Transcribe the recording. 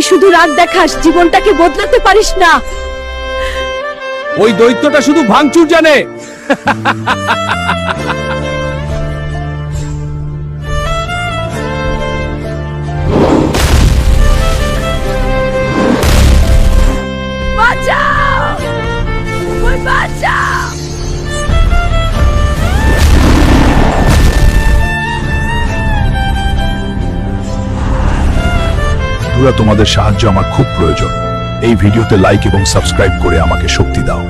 শুধু রাগ দেখাস, জীবনটাকে বদলাতে পারিস না। ওই দৈত্যটা শুধু ভাঙচুর জানে। বাঁচাও! ওই বাঁচাও! বন্ধুরা, তোমাদের সাহায্য আমার খুব প্রয়োজন। এই ভিডিওতে লাইক এবং সাবস্ক্রাইব করে আমাকে শক্তি দাও।